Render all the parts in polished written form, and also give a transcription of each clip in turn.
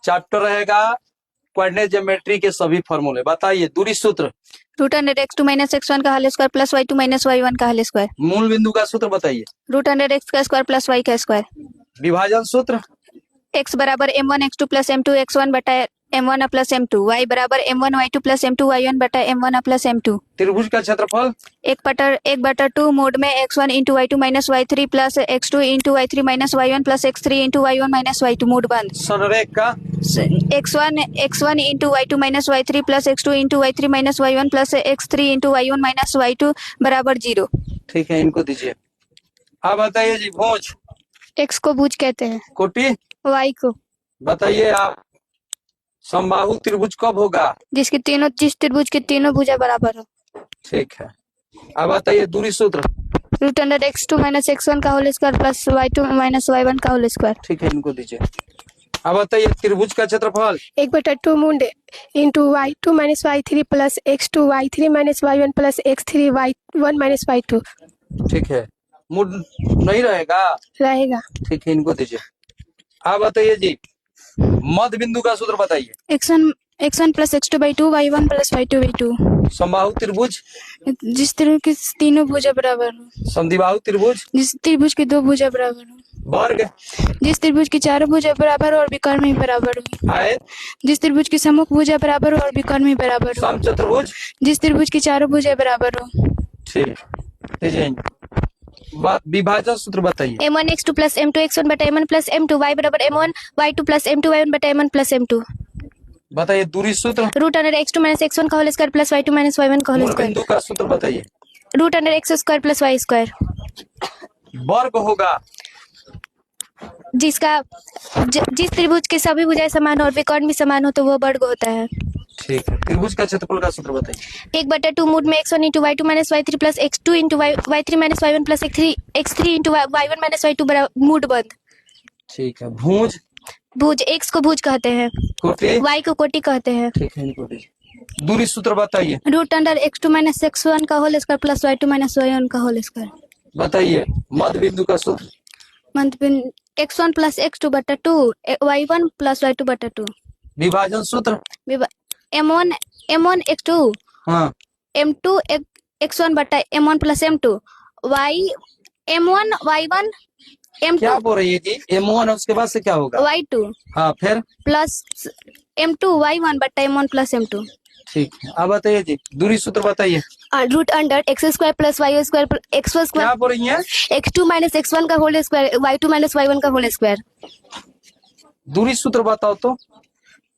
Chapter रहेगा coordinate geometry के सभी फॉर्मूले। बताइए दूरी सूत्र। Root under x2 minus x1 का whole square plus y2 minus y1 का होल स्क्वायर। मूल बिंदु का सूत्र बताइए। रूट अंडर x का स्क्वायर प्लस y का स्क्वायर। विभाजन सूत्र। x बराबर m1 x2 plus m2 x1 बटा m1 प्लस m2। y बराबर m1 y2 plus m2 y1 बटा m1 प्लस m2। त्रिभुज का क्षेत्रफल। 1/2 मोड में x1 into y2 minus y3 plus x2 into y3 minus y1 plus x3 into y1 minus y2 mode बंद। संरेख का। x1 into y2 minus y3 plus x2 into y3 minus y1 plus x3 into y1 minus y2 बराबर 0। ठीक है, इनको दीजिए। अब बताइए जी भुज। x को भुज कहते हैं। कोटि। y को। बताइए आप समबाहु त्रिभुज कब होगा? जिस त्रिभुज के तीनों भुजा बराबर हो। ठीक है। अब बताइए दूरी सूत्र। Root under x2 minus x1 का whole square plus y2 minus y1 का होल स्क्वायर। ठीक है, इनको दीजिए। अब बताइए त्रिभुज का क्षेत्रफल। 1/2 mood into y2 minus y3 plus x2 y3 minus y1 plus x3 y1 minus y2। ठीक है, मूड नहीं रहेगा? रहेगा। ठीक है, इनको दीजिए। अब बताइए जी मध्य बिंदु का सूत्र बताइए। x1 plus x2 by 2 y1 plus y2 by 2। समबाहु त्रिभुज। जिस त्रिभुज के तीनों भुजा बराबर हो। समद्विबाहु त्रिभुज। जिस त्रिभुज के दो भुजा बराबर हो। वर्ग। जिस त्रिभुज की चारों भुजा बराबर हो और विकर्ण भी बराबर हो। आयत। जिस त्रिभुज की सम्मुख भुजा बराबर हो और विकर्ण भी बराबर हो। समचतुर्भुज। जिस त्रिभुज की चारों भुजा बराबर हो। ठीक, दीजिए। विभाजन सूत्र बताइए। m1 x2 plus m2 x1 बटा m1 प्लस m2 y बराबर m1 y2 plus m2 y1 बटा m1 प्लस m2। बताइए दूरी सूत्र। Root under x2 minus x1 का whole square plus y2 minus y1 का होल मूल स्क्वायर। बिंदु का सूत्र बताइए। Root under x square plus y square. वर्ग होगा जिस त्रिभुज के सभी भुजाएं समान हो और विकर्ण भी समान हो तो वो वर्ग होता है। ठीक है, त्रिभुज का क्षेत्रफल का सूत्र बताइए। 1/2 मूड में x1 into y2 minus y3 plus x2 into y3 minus y1 plus x3 into y1 minus y2 बराबर मूड बंद। ठीक है, भुज। भुज x को भुज कहते हैं। कोटि। y को कोटि कहते हैं। ठीक है, इनको दीजिए। दूरी सूत्र बताइए। Root under x2 minus x1 का whole square plus y2 minus y1 का होल स्क्वायर। बताइए मध्य बिंदु का सूत्र। मध्य बिंदु x1 प्लस x2 बटा 2 y1 प्लस y2 बटा 2। विभाजन सूत्र। m1 x2 हाँ। m2 x1 बटा m1 plus m2 m1 y1 m2 क्या बोल रही है जी? m1 उसके बाद से क्या होगा? y2 हाँ, फिर प्लस m2 y1 बटा m1 प्लस m2। ठीक है। अब बताइए जी दूरी सूत्र बताइए। Root under x square plus y square x क्या स्क्वायर बोल रही है? x2 माइनस x1 का whole square y2 minus y1 का होल स्क्वायर। दूरी सूत्र बताओ तो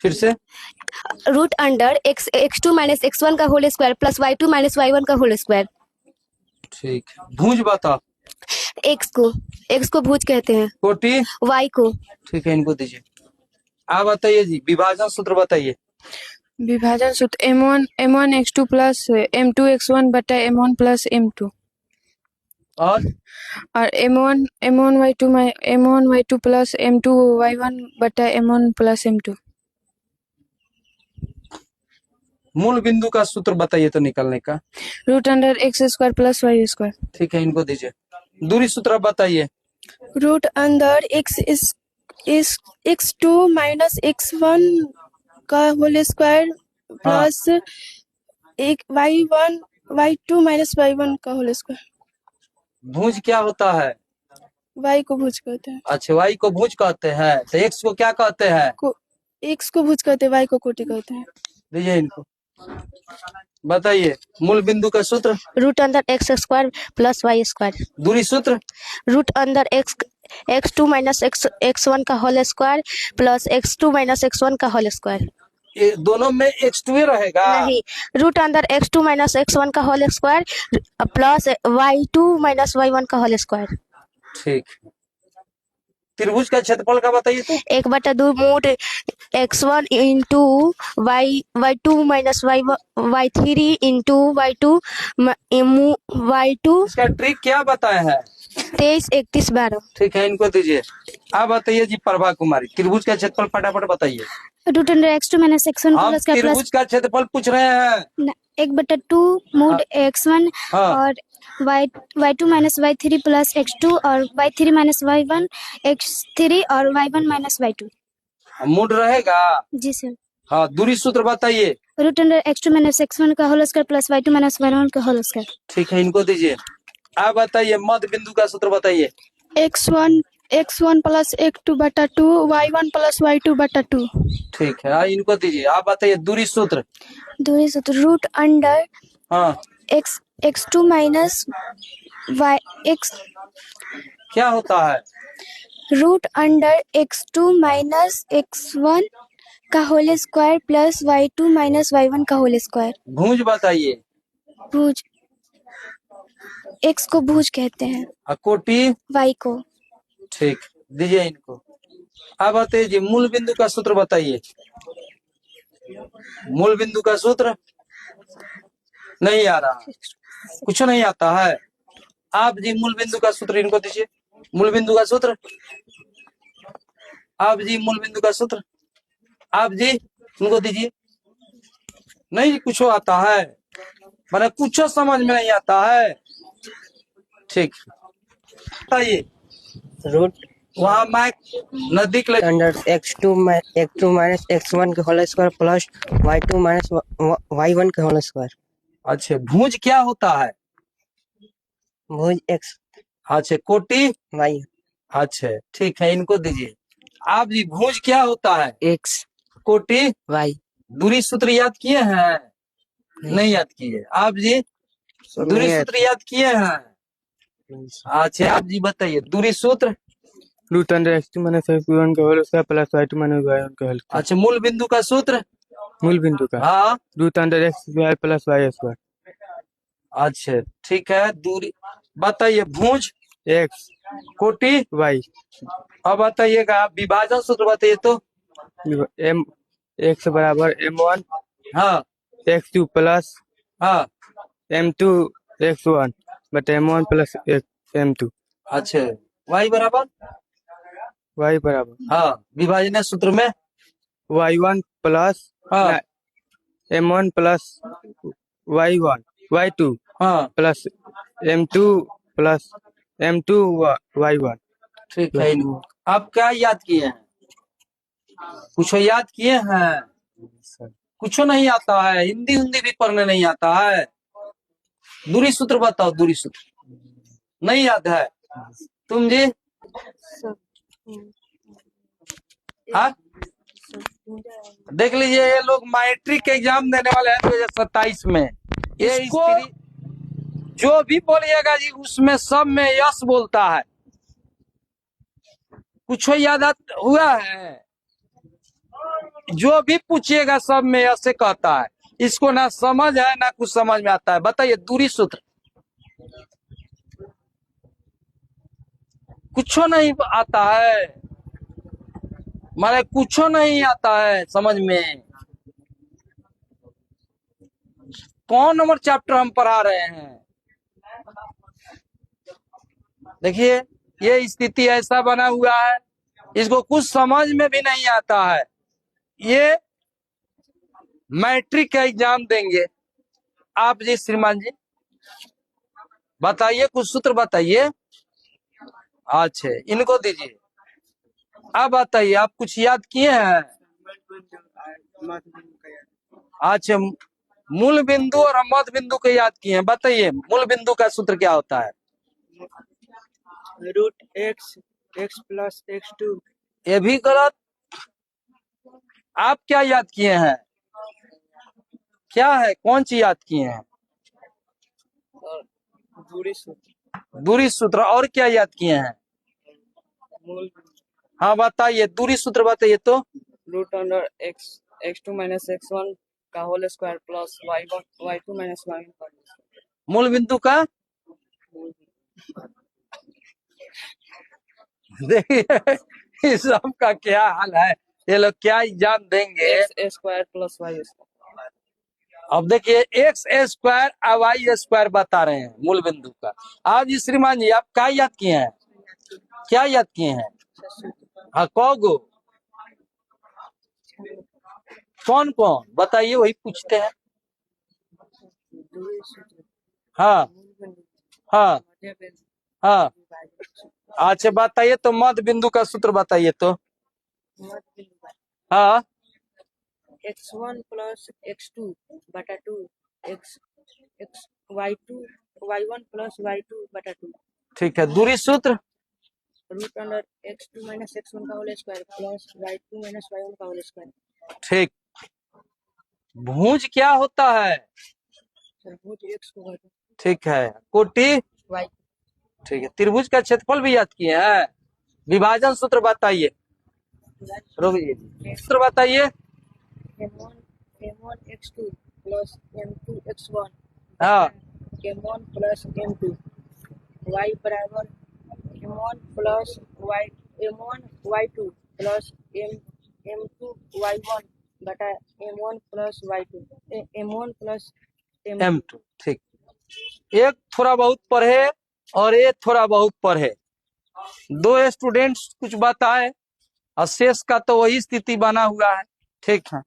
फिर से। Root under x2 minus x1 का whole square plus y2 minus y1 का होल स्क्वायर। ठीक है, भुज बताओ। x को भुज कहते हैं। कोटि। y को। ठीक है, इनको दीजिए। आप बताइए जी विभाजन सूत्र बताइए। विभाजन सूत्र m1 x2 plus m2 x1 बटा m1 प्लस m2 और m1 y2 plus m2 y1 बटा m1 प्लस m2। मूल बिंदु का सूत्र बताइए तो निकलने का। Root under x square plus y square. ठीक है, इनको दीजिए। दूरी सूत्र बताइए। रूट अंदर x2 माइनस x1 का whole square plus y2 minus y1 का होल स्क्वायर। भुज क्या होता है? y को भुज कहते हैं। अच्छा, y को भुज कहते हैं तो x को क्या कहते हैं? x को भुज कहते हैं, y को कोटि कहते हैं। दीजिए इनको। बताइए मूल बिंदु का सूत्र। Root under x square plus y square. दूरी सूत्र। Root under x2 minus x1 का whole square plus x2 minus x1 का होल स्क्वायर। ये दोनों में x2 ही रहेगा? नहीं, root under x2 minus x1 का whole square plus y2 minus y1 का होल स्क्वायर। ठीक। त्रिभुज का क्षेत्रफल का बताइए तो। 1/2 mood x1 into y2 minus y3 into y2 इसका ट्रिक क्या बताया है? 23 31 12। ठीक है, इनको दीजिए। आप बताइए जी प्रभा कुमारी त्रिभुज का क्षेत्रफल फटाफट बताइए। Root under x2 minus x1 हम प्लस का त्रिभुज का क्षेत्रफल पूछ रहे हैं। 1/2 मूड x1 हाँ। और y2 minus y3 plus x2 और y3 माइनस y1 x3 और y1 माइनस y2। मूड रहेगा। जी सर। हाँ, दूरी सूत्र बताइए। Root under x2 minus x1 का whole square plus y2 minus y1 का होल स्क्वायर। ठीक है, इनको दीजिए। आप बताइए मध्य बिंदु का सूत्र बताइए। x1 प्लस x2 बटा 2 y1 प्लस y2 बटा 2। ठीक है, हाँ, इनको दीजिए। आप बताइए दूरी सूत्र। दूरी सूत्र रूट अंडर हाँ, x2 माइनस y x क्या होता है? Root under x2 minus x1 का whole square plus y2 minus y1 का होल स्क्वायर। भुज बताइए। भुज x को भुज कहते हैं, कोटि y को। ठीक, दीजिए इनको। अब बताइए जी मूल बिंदु का सूत्र बताइए। मूल बिंदु का सूत्र नहीं आ रहा, कुछ नहीं आता है। आप जी मूल बिंदु का सूत्र इनको दीजिए। मूल बिंदु का सूत्र। आप जी मूल बिंदु का सूत्र। आप जी इनको दीजिए। नहीं कुछ आता है, मैंने कुछ समझ में नहीं आता है। ठीक, बताइए। रूट वहाँ माइक नजदीक ले। अंडर x2 माइनस x1 के whole square plus y2 minus y1 के होल स्क्वायर। अच्छा, भुज क्या होता है? भुज x अच्छा, कोटि y अच्छा ठीक है, इनको दीजिए। आप जी भुज क्या होता है? x कोटि y। दूरी सूत्र याद किए हैं? नहीं याद किए। आप जी दूरी सूत्र याद किए हैं? अच्छा, आप जी बताइए दूरी सूत्र। Root under x2 minus x1 का whole square plus y2 minus y1 का होल स्क्वायर। अच्छा, मूल बिंदु का सूत्र। मूल बिंदु का हाँ, root under x square plus y square. अच्छा ठीक है। दूरी बताइए। भुज x कोटि। y अब बताइएगा विभाजन सूत्र बताइए तो। m x बराबर m1 हाँ x2 प्लस हाँ, m2 x1 बटे m1 प्लस m2। अच्छा, y बराबर। y बराबर हाँ, विभाजन सूत्र में y1 प्लस हाँ m1 प्लस y1 y2 हाँ plus m2 plus m2 y1। ठीक है। आप क्या याद किए हैं? कुछ याद किए हैं? कुछ नहीं आता है। हिंदी हिंदी भी पढ़ने नहीं आता है। दूरी सूत्र बताओ। दूरी सूत्र नहीं याद है तुम जी? हाँ, देख लीजिए ये लोग मैट्रिक एग्जाम देने वाले हैं 2027 में। ये स्त्री जो भी बोलिएगा जी उसमें सब में यस बोलता है। कुछ याद हुआ है? जो भी पूछिएगा सब में ऐसे कहता है। इसको ना समझ है ना कुछ समझ में आता है। बताइए दूरी सूत्र। कुछ नहीं आता है, मारे कुछ नहीं आता है समझ में। कौन नंबर चैप्टर हम पढ़ा रहे हैं? देखिए ये स्थिति ऐसा बना हुआ है, इसको कुछ समझ में भी नहीं आता है। ये मैट्रिक का एग्जाम देंगे। आप जी श्रीमान जी बताइए, कुछ सूत्र बताइए। अच्छा, इनको दीजिए। आप बताइए, आप कुछ याद किए हैं? अच्छा, मूल बिंदु और मध्य बिंदु को याद किए हैं। बताइए मूल बिंदु का सूत्र क्या होता है? Root x plus x2। ये भी गलत। आप क्या याद किए हैं? क्या है, कौन सी याद किए हैं? दूरी सूत्र। दूरी सूत्र। और क्या याद किए हैं? मूल। हाँ बताइए, दूरी सूत्र बताइए तो। Root under x2 minus x1 का whole square plus y2 minus y1 का। मूल बिंदु का देखिए इस सब का क्या हाल है। ये लोग क्या एग्जाम देंगे? x square plus y square. अब देखिए एक्स स्क्वायर और वाई स्क्वायर बता रहे हैं मूल बिंदु का। आप जी श्रीमान जी आप क्या याद किए हैं? क्या याद किए हैं? हाँ, कौगो कौन कौन बताइए, वही पूछते हैं। हाँ हाँ हाँ, अच्छा बताइए तो मध्य बिंदु का सूत्र बताइए तो। हाँ x1 प्लस x2 बटा 2 x x y2 y1 plus y2 बटा 2 ठीक है, दूरी सूत्र root under x2 minus x1 का whole square plus y2 minus y1 का होल स्क्वायर। ठीक। भुज क्या होता है? सर भूत x को घटा ठीक है, कोटि y ठीक है। त्रिभुज का क्षेत्रफल भी याद किए हैं। विभाजन सूत्र बताइए, रोकिए, सूत्र बताइए। m1 x2 plus m2 x1 हाँ m1 प्लस m2 y बराबर m1 plus y m1 y2 plus m2 y1 बटा m1 plus y2 m1 plus M2। ठीक, एक थोड़ा बहुत पढ़े और एक थोड़ा बहुत पढ़े, दो स्टूडेंट्स कुछ बताए और शेष का तो वही स्थिति बना हुआ है। ठीक है।